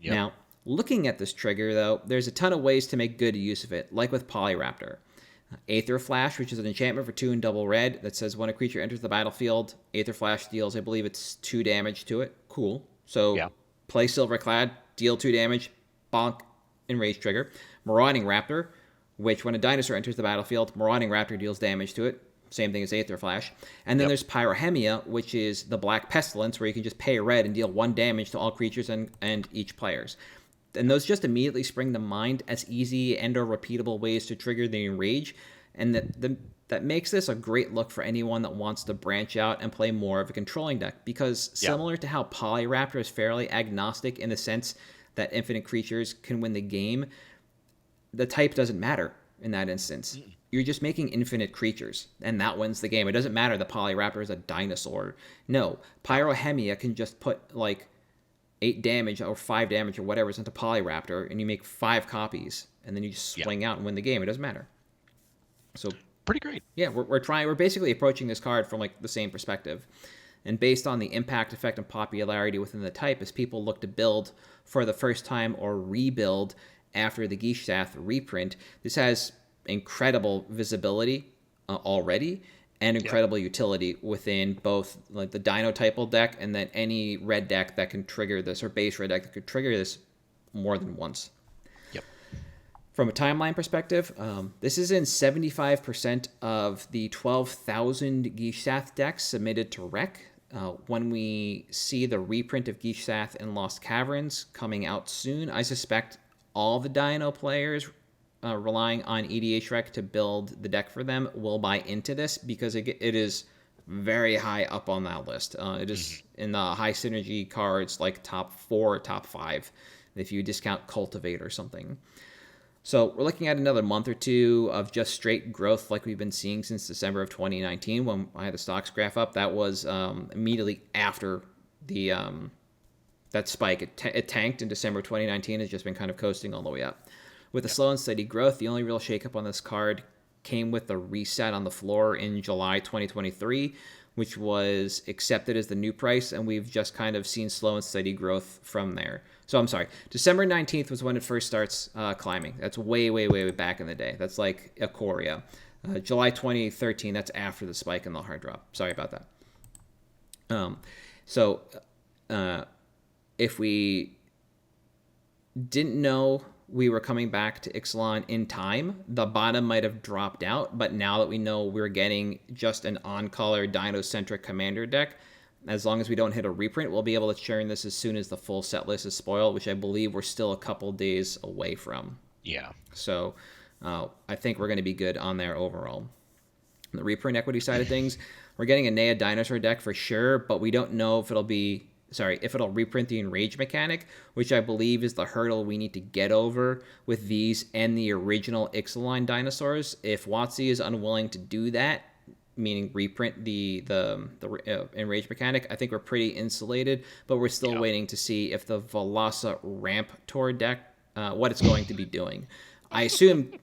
Yep. Now, looking at this trigger, though, there's a ton of ways to make good use of it, like with Polyraptor. Aether Flash, which is an enchantment for 2 and double red that says when a creature enters the battlefield, Aether Flash deals, I believe it's 2 damage to it. Cool. So play Silverclad, deal 2 damage, bonk, Enrage trigger. Marauding Raptor, which when a dinosaur enters the battlefield, Marauding Raptor deals damage to it. Same thing as Aether Flash. And then there's Pyrohemia, which is the Black Pestilence, where you can just pay red and deal 1 damage to all creatures and each players. And those just immediately spring to mind as easy and or repeatable ways to trigger the Enrage, and that makes this a great look for anyone that wants to branch out and play more of a controlling deck, because similar to how Polyraptor is fairly agnostic in the sense that infinite creatures can win the game, the type doesn't matter in that instance. You're just making infinite creatures, and that wins the game. It doesn't matter that Polyraptor is a dinosaur. No, Pyrohemia can just put, like, 8 damage or 5 damage or whatever is into Polyraptor, and you make 5 copies, and then you just swing out and win the game. It doesn't matter. So Pretty great. yeah, we're basically approaching this card from like the same perspective. And based on the impact, effect, and popularity within the type, as people look to build for the first time or rebuild after the Gishath reprint, this has incredible visibility already, and incredible utility within both like the Dino-typal deck and then any red deck that can trigger this, or base red deck that could trigger this more than once. Yep. From a timeline perspective, this is in 75% of the 12,000 Gishath decks submitted to Rec. When we see the reprint of Gishath and Lost Caverns coming out soon, I suspect all the Dino players relying on EDH Rec to build the deck for them will buy into this, because it is very high up on that list. It is in the high synergy cards, like top 4, top 5, if you discount Cultivate or something. So we're looking at another month or two of just straight growth like we've been seeing since December of 2019 when I had the stocks graph up. That was immediately after the that spike. It tanked in December 2019. It's just been kind of coasting all the way up. With the slow and steady growth, the only real shakeup on this card came with the reset on the floor in July 2023, which was accepted as the new price, and we've just kind of seen slow and steady growth from there. So I'm sorry, December 19th was when it first starts climbing. That's way, way, way back in the day. That's like Ikoria. July 2013, that's after the spike and the hard drop. Sorry about that. If we didn't know we were coming back to Ixalan in time, the bottom might have dropped out, but now that we know we're getting just an on-color Dino-centric commander deck, as long as we don't hit a reprint, we'll be able to churn this as soon as the full set list is spoiled, which I believe we're still a couple days away from. Yeah. So I think we're going to be good on there overall. On the reprint equity side of things, we're getting a Nea Dinosaur deck for sure, but we don't know if it'll reprint the Enrage mechanic, which I believe is the hurdle we need to get over with these and the original Ixalan dinosaurs. If WotC is unwilling to do that, meaning reprint the Enrage mechanic, I think we're pretty insulated, but we're still waiting to see if the Velosa Ramp Tour deck, what it's going to be doing. I assume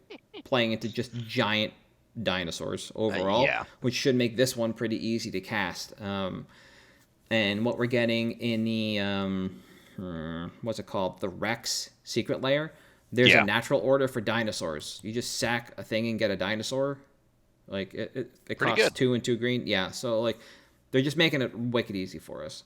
playing into just giant dinosaurs overall, which should make this one pretty easy to cast. And what we're getting in the, what's it called? The Rex Secret Lair. There's a natural order for dinosaurs. You just sack a thing and get a dinosaur. Like, it costs good. 2 and 2 green. Yeah, so, like, they're just making it wicked easy for us.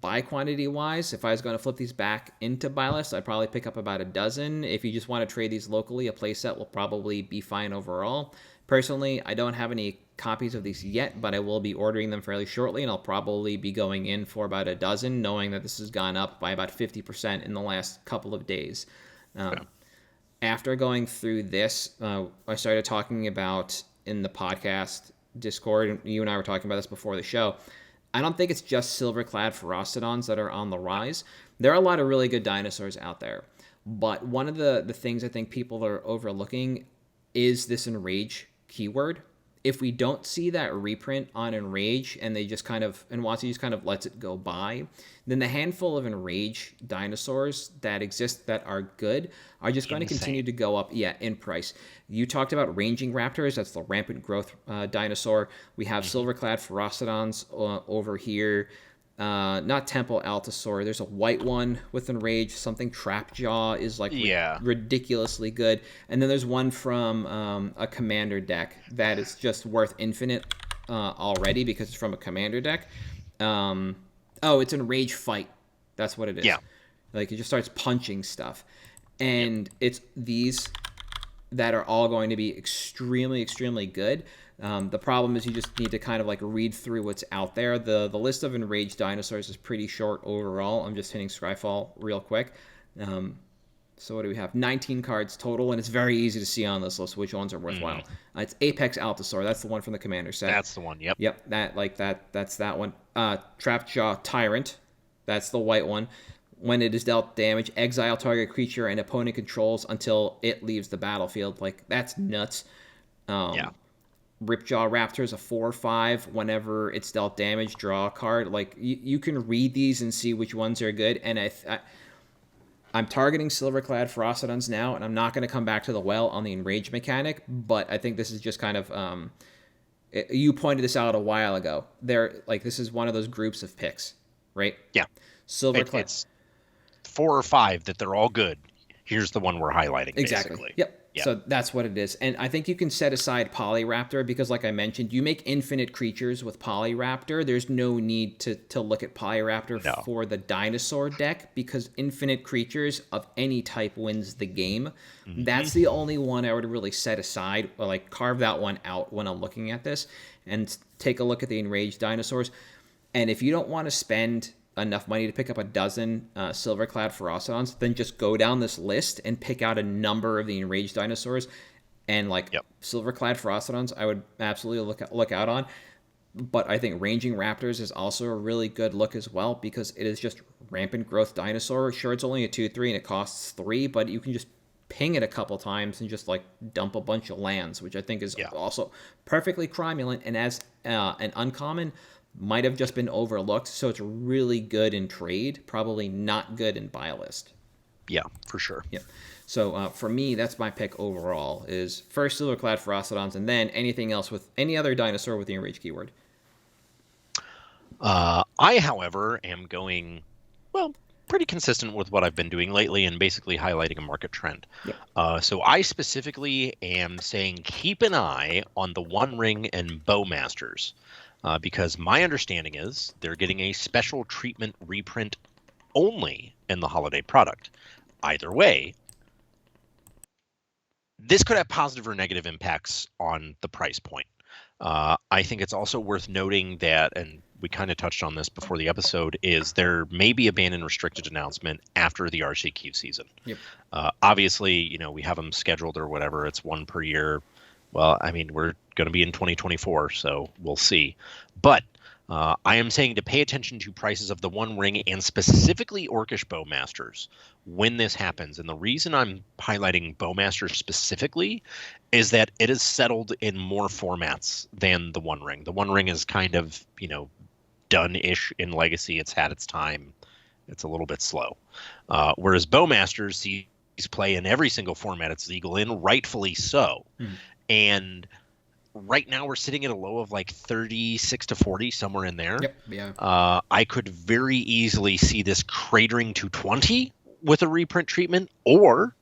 Buy quantity-wise, if I was going to flip these back into buy list, I'd probably pick up about a dozen. If you just want to trade these locally, a playset will probably be fine overall. Personally, I don't have any copies of these yet, but I will be ordering them fairly shortly, and I'll probably be going in for about a dozen, knowing that this has gone up by about 50% in the last couple of days. After going through this, I started talking about in the podcast Discord, and you and I were talking about this before the show. I don't think it's just silver-clad Ferocidons that are on the rise. There are a lot of really good dinosaurs out there, but one of the things I think people are overlooking is this Enrage keyword. If we don't see that reprint on Enrage and they just kind of, and WotC just kind of lets it go by, then the handful of Enrage dinosaurs that exist that are good are just going to continue to go up, in price. You talked about Ranging Raptors. That's the rampant growth dinosaur. We have Silverclad Ferocidons over here. Not Temple Altasaur. There's a white one with Enrage. Something Trapjaw is like ridiculously good. And then there's one from a commander deck that is just worth infinite already because it's from a commander deck. It's Enrage Fight. That's what it is. Yeah. Like, it just starts punching stuff. And it's these that are all going to be extremely, extremely good. The problem is you just need to kind of like read through what's out there. The list of enraged dinosaurs is pretty short overall. I'm just hitting Scryfall real quick. So what do we have? 19 cards total, and it's very easy to see on this list which ones are worthwhile. It's Apex Altasaur. That's the one from the commander set. That's the one. Yep. Yep. That's that one. Trapjaw Tyrant. That's the white one. When it is dealt damage, exile target creature and opponent controls until it leaves the battlefield. Like, that's nuts. Ripjaw Raptor's a 4/5. Whenever it's dealt damage, draw a card. Like you can read these and see which ones are good. And I'm targeting Silverclad Ferocidons now, and I'm not going to come back to the well on the Enrage mechanic. But I think this is just kind of you pointed this out a while ago. This is one of those groups of picks, right? Yeah. Silverclad. It's 4 or 5 that they're all good. Here's the one we're highlighting. Exactly. Basically. Yep. So that's what it is. And I think you can set aside Polyraptor because, like I mentioned, you make infinite creatures with Polyraptor. There's no need to look at Polyraptor for the dinosaur deck because infinite creatures of any type wins the game. Mm-hmm. That's the only one I would really set aside, or like carve that one out when I'm looking at this and take a look at the Enraged dinosaurs. And if you don't want to spend enough money to pick up a dozen Silverclad Ferocidons, then just go down this list and pick out a number of the Enraged dinosaurs. And Silverclad Ferocidons, I would absolutely look out on. But I think Ranging Raptors is also a really good look as well because it is just rampant growth dinosaur. Sure, it's only a 2/3 and it costs 3, but you can just ping it a couple times and just dump a bunch of lands, which I think is also perfectly cromulent and as an uncommon might have just been overlooked, so it's really good in trade, probably not good in buy list. Yeah, for sure. Yeah. So for me, that's my pick overall, is first Silverclad Ferocidons, and then anything else with any other dinosaur with the Enrage keyword. I, however, am going, pretty consistent with what I've been doing lately and basically highlighting a market trend. Yep. So I specifically am saying keep an eye on the One Ring and Bowmasters. Because my understanding is they're getting a special treatment reprint only in the holiday product. Either way, this could have positive or negative impacts on the price point. I think it's also worth noting that, and we kind of touched on this before the episode, is there may be a ban and restricted announcement after the RCQ season. Yep. Obviously, we have them scheduled or whatever. It's one per year. Well, I mean, we're going to be in 2024, so we'll see. But I am saying to pay attention to prices of the One Ring and specifically Orcish Bowmasters when this happens. And the reason I'm highlighting Bowmasters specifically is that it is settled in more formats than the One Ring. The One Ring is kind of, done-ish in Legacy. It's had its time. It's a little bit slow. Whereas Bowmasters sees play in every single format it's legal in, rightfully so. And right now we're sitting at a low of 36 to 40, somewhere in there. Yep. Yeah. I could very easily see this cratering to 20 with a reprint treatment, or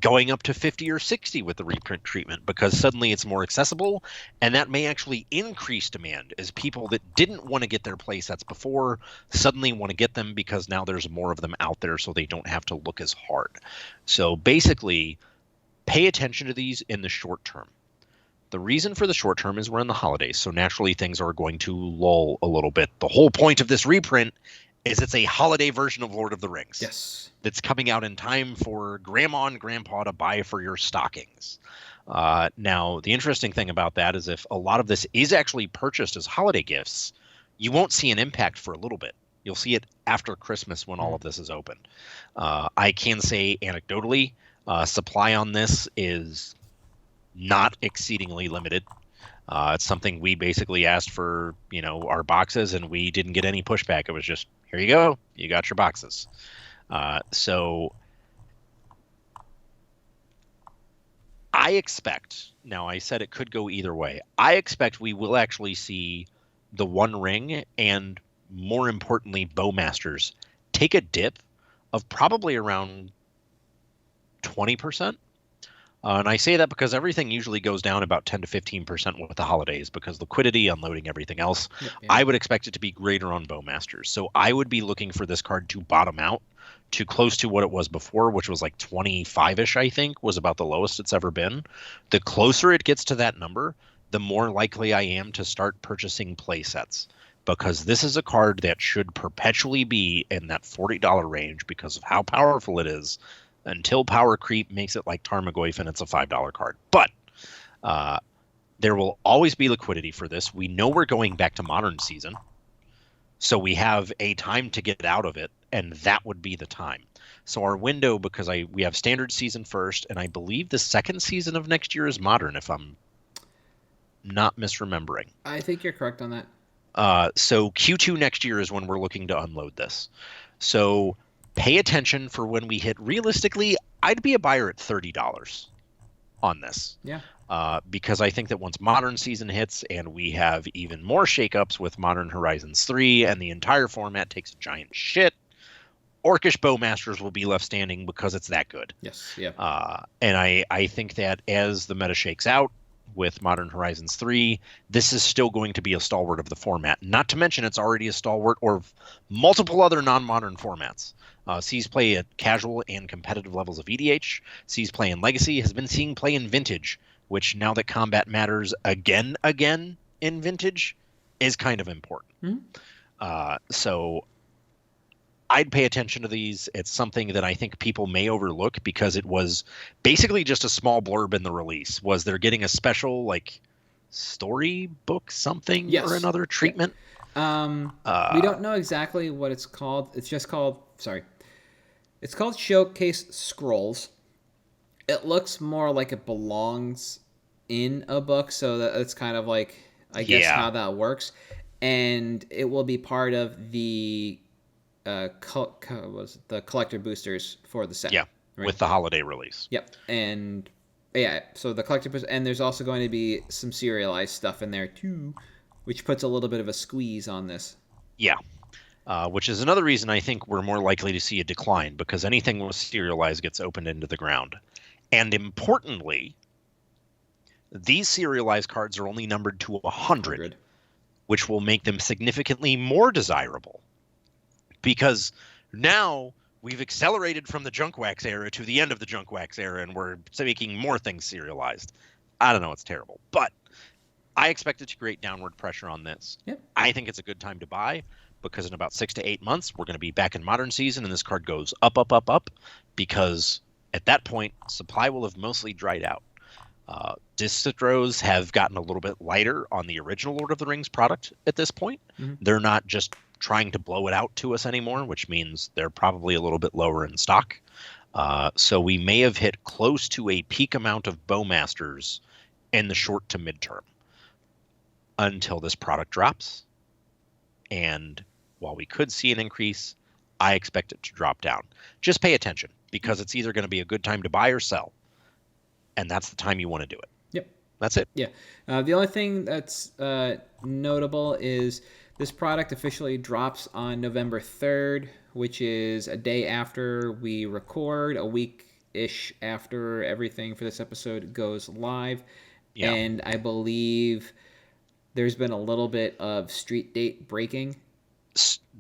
going up to 50 or 60 with the reprint treatment, because suddenly it's more accessible, and that may actually increase demand as people that didn't want to get their play sets before suddenly want to get them because now there's more of them out there, so they don't have to look as hard. So basically, pay attention to these in the short term. The reason for the short term is we're in the holidays, so naturally things are going to lull a little bit. The whole point of this reprint is it's a holiday version of Lord of the Rings. Yes. That's coming out in time for grandma and grandpa to buy for your stockings. Now, the interesting thing about that is if a lot of this is actually purchased as holiday gifts, you won't see an impact for a little bit. You'll see it after Christmas when all of this is open. I can say anecdotally, supply on this is not exceedingly limited. It's something we basically asked for, our boxes, and we didn't get any pushback. It was just, here you go, you got your boxes. So I expect, now I said it could go either way. I expect we will actually see the One Ring and, more importantly, Bowmasters take a dip of probably around 20%. And I say that because everything usually goes down about 10 to 15% with the holidays because liquidity, unloading, everything else. Yeah. I would expect it to be greater on Bowmasters. So I would be looking for this card to bottom out to close to what it was before, which was 25-ish, I think, was about the lowest it's ever been. The closer it gets to that number, the more likely I am to start purchasing play sets, because this is a card that should perpetually be in that $40 range because of how powerful it is, until power creep makes it like Tarmogoyf and it's a $5 card. But there will always be liquidity for this. We know we're going back to modern season, so we have a time to get out of it, and that would be the time. So our window, because we have standard season first, and I believe the second season of next year is modern, if I'm not misremembering. I think you're correct on that. So Q2 next year is when we're looking to unload this. So pay attention for when we hit. Realistically, I'd be a buyer at $30 on this. Yeah. Because I think that once Modern Season hits and we have even more shakeups with Modern Horizons 3 and the entire format takes a giant shit, Orcish Bowmasters will be left standing because it's that good. Yes. Yeah. And I think that as the meta shakes out with Modern Horizons 3, this is still going to be a stalwart of the format. Not to mention it's already a stalwart of multiple other non-modern formats. Sees play at casual and competitive levels of EDH. Sees play in Legacy. Has been seeing play in Vintage, which now that combat matters again in Vintage is kind of important. Mm-hmm. So I'd pay attention to these. It's something that I think people may overlook because it was basically just a small blurb in the release. Was they're getting a special like storybook something or another treatment? Yeah. We don't know exactly what it's called. It's just called it's called Showcase Scrolls. It looks more like it belongs in a book, so that's kind of like I guess how that works. And it will be part of the was the collector boosters for the set. Yeah, right? With the holiday release. Yep, and yeah, so the collector boosters, and there's also going to be some serialized stuff in there too, which puts a little bit of a squeeze on this. Yeah, which is another reason I think we're more likely to see a decline because anything with serialized gets opened into the ground. And importantly, these serialized cards are only numbered to 100, which will make them significantly more desirable. Because now we've accelerated from the junk wax era to the end of the junk wax era, and we're making more things serialized. I don't know, it's terrible. But I expect it to create downward pressure on this. Yep. I think it's a good time to buy because in about 6 to 8 months, we're going to be back in Modern Season, and this card goes up, up, up, up, because at that point, supply will have mostly dried out. Distros have gotten a little bit lighter on the original Lord of the Rings product at this point. Mm-hmm. They're not just trying to blow it out to us anymore, which means they're probably a little bit lower in stock. So we may have hit close to a peak amount of Bowmasters in the short to midterm until this product drops. And while we could see an increase, I expect it to drop down. Just pay attention because it's either going to be a good time to buy or sell. And that's the time you want to do it. Yep. That's it. Yeah. The only thing that's notable is this product officially drops on November 3rd, which is a day after we record, a week-ish after everything for this episode goes live. Yeah. And I believe there's been a little bit of street date breaking.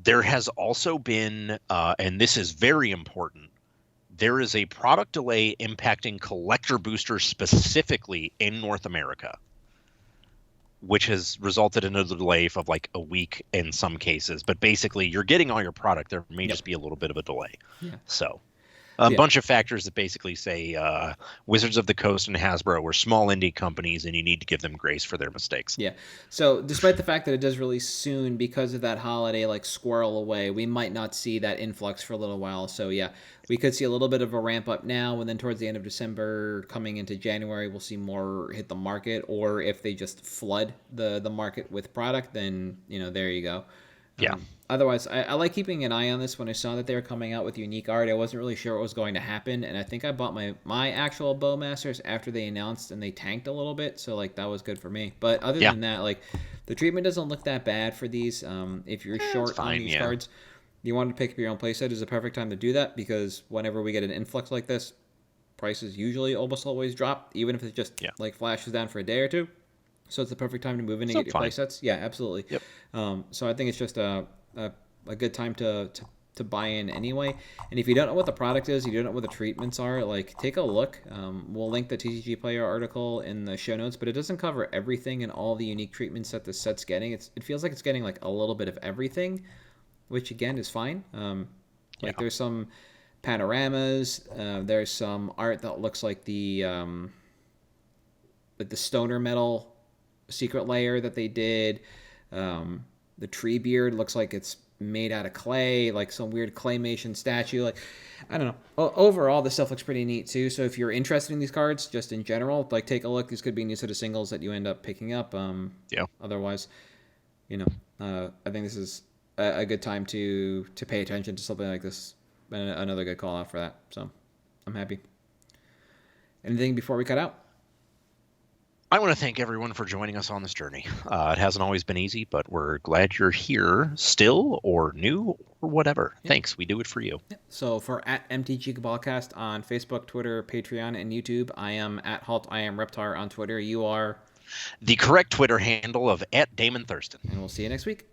There has also been, and this is very important, there is a product delay impacting collector boosters specifically in North America, which has resulted in a delay of like a week in some cases. But basically, you're getting all your product. There may just be a little bit of a delay. Yeah. So a bunch of factors that basically say Wizards of the Coast and Hasbro were small indie companies, and you need to give them grace for their mistakes. Yeah. So despite the fact that it does release soon because of that holiday like squirrel away, we might not see that influx for a little while. So yeah, we could see a little bit of a ramp up now, and then towards the end of December, coming into January, we'll see more hit the market. Or if they just flood the market with product, then there you go. Yeah. Otherwise, I like keeping an eye on this. When I saw that they were coming out with unique art, I wasn't really sure what was going to happen, and I think I bought my actual Bowmasters after they announced, and they tanked a little bit, so like that was good for me. But other than that, like the treatment doesn't look that bad for these. If you're short on these cards, you want to pick up your own playset is a perfect time to do that because whenever we get an influx like this, prices usually almost always drop, even if it just like flashes down for a day or two. So it's the perfect time to move in and get your playsets. Yeah, absolutely. Yep. So I think it's just a good time to buy in anyway. And if you don't know what the product is, you don't know what the treatments are, like take a look. We'll link the TCG Player article in the show notes, but it doesn't cover everything and all the unique treatments that the set's getting. It feels like it's getting like a little bit of everything, which again is fine. There's some panoramas. There's some art that looks like the stoner metal secret layer that they did. The tree beard looks like it's made out of clay, like some weird claymation statue. Like, I don't know. Overall, this stuff looks pretty neat too. So if you're interested in these cards, just in general, like take a look. These could be new sort of singles that you end up picking up. Yeah. Otherwise, I think this is a good time to pay attention to something like this. Another good call out for that. So I'm happy. Anything before we cut out? I want to thank everyone for joining us on this journey. It hasn't always been easy, but we're glad you're here still or new or whatever. Yeah. Thanks. We do it for you. Yeah. So for at MtG Cabalcast on Facebook, Twitter, Patreon, and YouTube, I am at Halt, I am Reptar on Twitter. You are... The correct Twitter handle of @Damon Thurston. And we'll see you next week.